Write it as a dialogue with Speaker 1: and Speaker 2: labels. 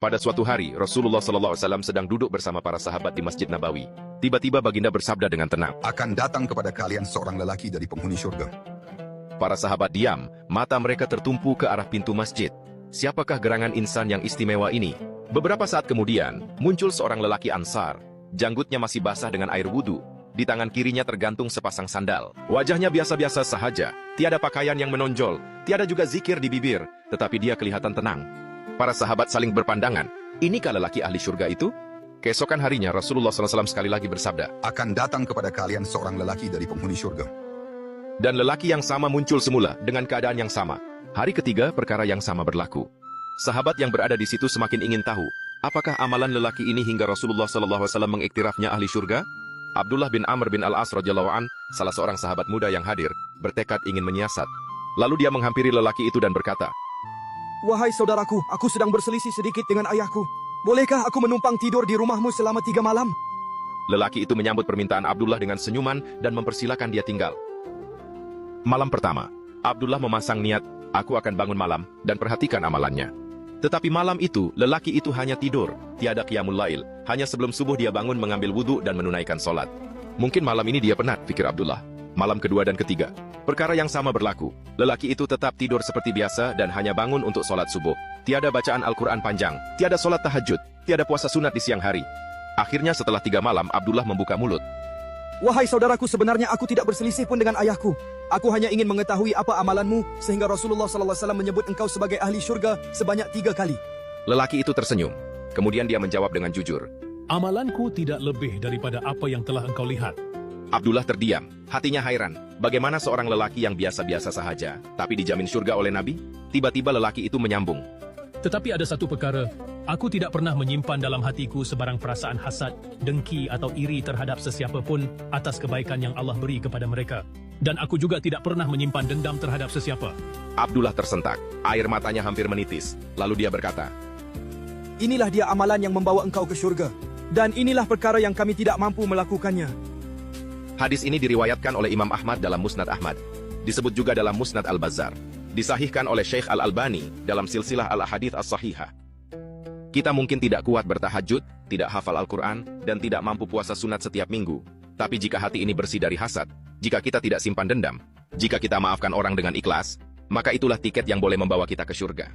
Speaker 1: Pada suatu hari, Rasulullah SAW sedang duduk bersama para sahabat di Masjid Nabawi. Tiba-tiba baginda bersabda dengan tenang,
Speaker 2: "Akan datang kepada kalian seorang lelaki dari penghuni surga."
Speaker 1: Para sahabat diam, mata mereka tertumpu ke arah pintu masjid. Siapakah gerangan insan yang istimewa ini? Beberapa saat kemudian, muncul seorang lelaki Ansar. Janggutnya masih basah dengan air wudhu. Di tangan kirinya tergantung sepasang sandal. Wajahnya biasa-biasa sahaja, tiada pakaian yang menonjol, tiada juga zikir di bibir, tetapi dia kelihatan tenang. Para sahabat saling berpandangan, inikah lelaki ahli surga itu? Keesokan harinya Rasulullah SAW sekali lagi bersabda,
Speaker 2: "Akan datang kepada kalian seorang lelaki dari penghuni surga."
Speaker 1: dan lelaki yang sama muncul semula dengan keadaan yang sama. Hari ketiga perkara yang sama berlaku. Sahabat yang berada di situ semakin ingin tahu, apakah amalan lelaki ini hingga Rasulullah SAW mengiktirafnya ahli surga? Abdullah bin Amr bin Al-As radhiyallahu an, salah seorang sahabat muda yang hadir, bertekad ingin menyiasat. Lalu dia menghampiri lelaki itu dan berkata,
Speaker 3: "Wahai saudaraku, aku sedang berselisih sedikit dengan ayahku. Bolehkah aku menumpang tidur di rumahmu selama 3 malam?"
Speaker 1: Lelaki itu menyambut permintaan Abdullah dengan senyuman dan mempersilahkan dia tinggal. Malam pertama, Abdullah memasang niat, aku akan bangun malam dan perhatikan amalannya. Tetapi malam itu, lelaki itu hanya tidur, tiada qiyamul lail. Hanya sebelum subuh dia bangun mengambil wudhu dan menunaikan sholat. Mungkin malam ini dia penat, pikir Abdullah. Malam kedua dan ketiga, perkara yang sama berlaku. Lelaki itu tetap tidur seperti biasa dan hanya bangun untuk sholat subuh. Tiada bacaan Al-Quran panjang, tiada sholat tahajud, tiada puasa sunat di siang hari. Akhirnya setelah 3 malam, Abdullah membuka mulut.
Speaker 3: "Wahai saudaraku, sebenarnya aku tidak berselisih pun dengan ayahku. Aku hanya ingin mengetahui apa amalanmu, sehingga Rasulullah SAW menyebut engkau sebagai ahli syurga sebanyak 3 kali.
Speaker 1: Lelaki itu tersenyum. Kemudian dia menjawab dengan jujur.
Speaker 4: Amalanku tidak lebih daripada apa yang telah engkau lihat.
Speaker 1: Abdullah terdiam, hatinya hairan. Bagaimana seorang lelaki yang biasa-biasa sahaja, tapi dijamin surga oleh Nabi? Tiba-tiba lelaki itu menyambung.
Speaker 4: Tetapi ada satu perkara, aku tidak pernah menyimpan dalam hatiku sebarang perasaan hasad, dengki atau iri terhadap sesiapa pun atas kebaikan yang Allah beri kepada mereka. Dan aku juga tidak pernah menyimpan dendam terhadap sesiapa."
Speaker 1: Abdullah tersentak, air matanya hampir menitis. Lalu dia berkata,
Speaker 3: Inilah dia amalan yang membawa engkau ke syurga. Dan inilah perkara yang kami tidak mampu melakukannya.
Speaker 1: hadis ini diriwayatkan oleh Imam Ahmad dalam Musnad Ahmad. Disebut juga dalam Musnad Al-Bazzar. Disahihkan oleh Syekh Al-Albani dalam silsilah Al-Ahadits As-Sahihah. Kita mungkin tidak kuat bertahajud, tidak hafal Al-Quran, dan tidak mampu puasa sunat setiap minggu. Tapi jika hati ini bersih dari hasad, jika kita tidak simpan dendam, jika kita maafkan orang dengan ikhlas, maka itulah tiket yang boleh membawa kita ke surga.